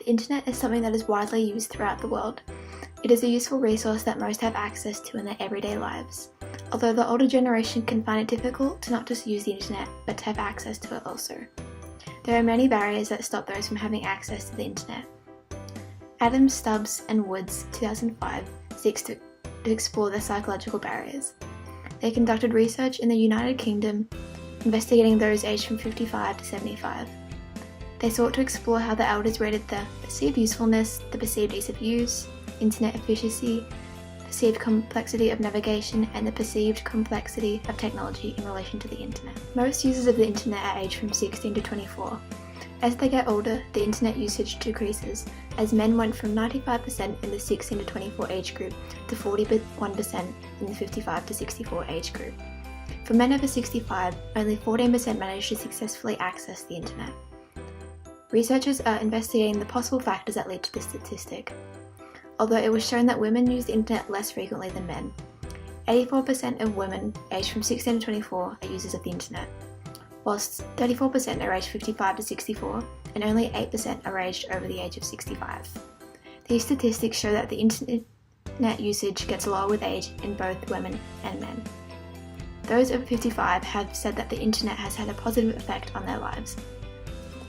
The internet is something that is widely used throughout the world. It is a useful resource that most have access to in their everyday lives, although the older generation can find it difficult to not just use the internet, but to have access to it also. There are many barriers that stop those from having access to the internet. Adams, Stubbs and Woods, 2005, seeks to explore the psychological barriers. They conducted research in the United Kingdom, investigating those aged from 55 to 75. They sought to explore how the elders rated the perceived usefulness, the perceived ease of use, internet efficiency, perceived complexity of navigation, and the perceived complexity of technology in relation to the internet. Most users of the internet are aged from 16 to 24. As they get older, the internet usage decreases, as men went from 95% in the 16 to 24 age group to 41% in the 55 to 64 age group. For men over 65, only 14% managed to successfully access the internet. Researchers are investigating the possible factors that lead to this statistic. Although it was shown that women use the internet less frequently than men. 84% of women aged from 16 to 24 are users of the internet, whilst 34% are aged 55 to 64 and only 8% are aged over the age of 65. These statistics show that the internet usage gets lower with age in both women and men. Those over 55 have said that the internet has had a positive effect on their lives.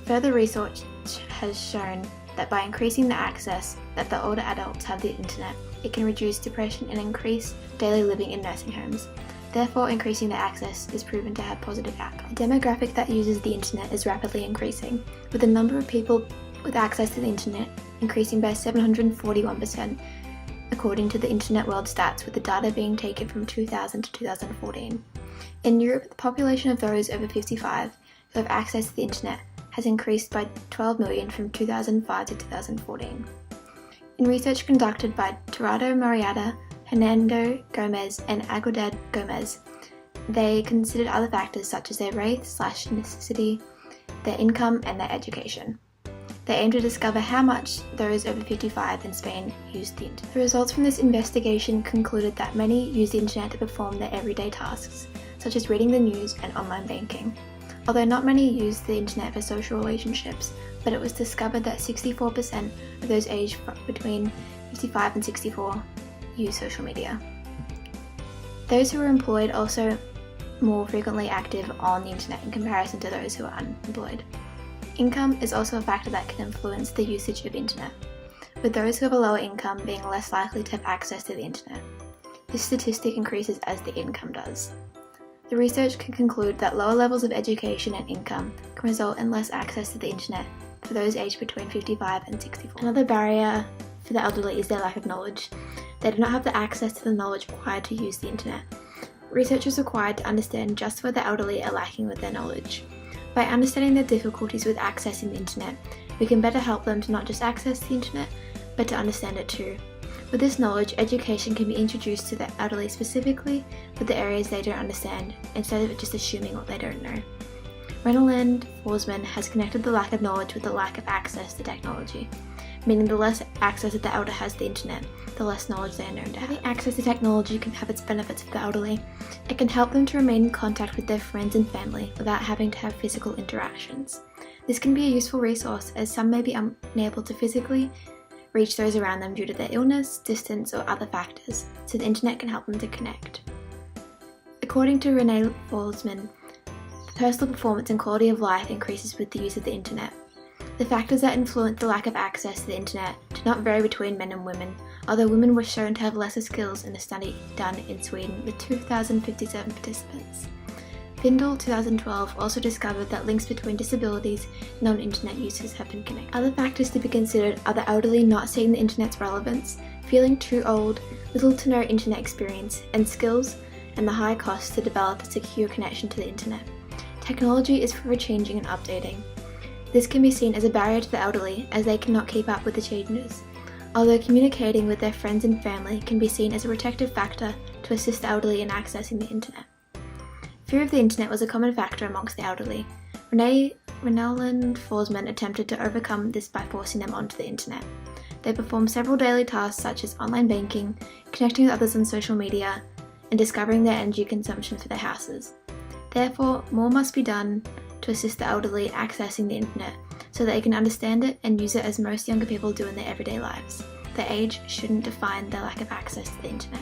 Further research has shown that by increasing the access that the older adults have to the internet, it can reduce depression and increase daily living in nursing homes. Therefore, increasing the access is proven to have positive outcomes. The demographic that uses the internet is rapidly increasing, with the number of people with access to the internet increasing by 741%, according to the Internet World Stats, with the data being taken from 2000 to 2014. In Europe, the population of those over 55 who have access to the internet has increased by 12 million from 2005 to 2014. In research conducted by Tirado Mariata, Hernando Gomez and Aguedad Gomez, they considered other factors such as their race/ethnicity, their income and their education. They aimed to discover how much those over 55 in Spain used the internet. The results from this investigation concluded that many use the internet to perform their everyday tasks, such as reading the news and online banking. Although not many use the internet for social relationships, but it was discovered that 64% of those aged between 55 and 64 use social media. Those who are employed also more frequently active on the internet in comparison to those who are unemployed. Income is also a factor that can influence the usage of internet, with those who have a lower income being less likely to have access to the internet. This statistic increases as the income does. The research can conclude that lower levels of education and income can result in less access to the internet for those aged between 55 and 64. Another barrier for the elderly is their lack of knowledge. They do not have the access to the knowledge required to use the internet. Research is required to understand just where the elderly are lacking with their knowledge. By understanding their difficulties with accessing the internet, we can better help them to not just access the internet, but to understand it too. With this knowledge, education can be introduced to the elderly specifically with the areas they don't understand, instead of just assuming what they don't know. Rowland Forsman has connected the lack of knowledge with the lack of access to technology, meaning the less access that the elder has to the internet, the less knowledge they are known to have. Having access to technology can have its benefits for the elderly. It can help them to remain in contact with their friends and family without having to have physical interactions. This can be a useful resource, as some may be unable to physically reach those around them due to their illness, distance or other factors, so the internet can help them to connect. According to Renee Forsman, personal performance and quality of life increases with the use of the internet. The factors that influence the lack of access to the internet do not vary between men and women, although women were shown to have lesser skills in a study done in Sweden with 2,057 participants. Findle 2012 also discovered that links between disabilities and non-internet users have been connected. Other factors to be considered are the elderly not seeing the internet's relevance, feeling too old, little to no internet experience and skills, and the high cost to develop a secure connection to the internet. Technology is forever changing and updating. This can be seen as a barrier to the elderly, as they cannot keep up with the changes, although communicating with their friends and family can be seen as a protective factor to assist the elderly in accessing the internet. Fear of the internet was a common factor amongst the elderly. Rowland Forsman attempted to overcome this by forcing them onto the internet. They performed several daily tasks such as online banking, connecting with others on social media, and discovering their energy consumption for their houses. Therefore, more must be done to assist the elderly accessing the internet, so that they can understand it and use it as most younger people do in their everyday lives. Their age shouldn't define their lack of access to the internet.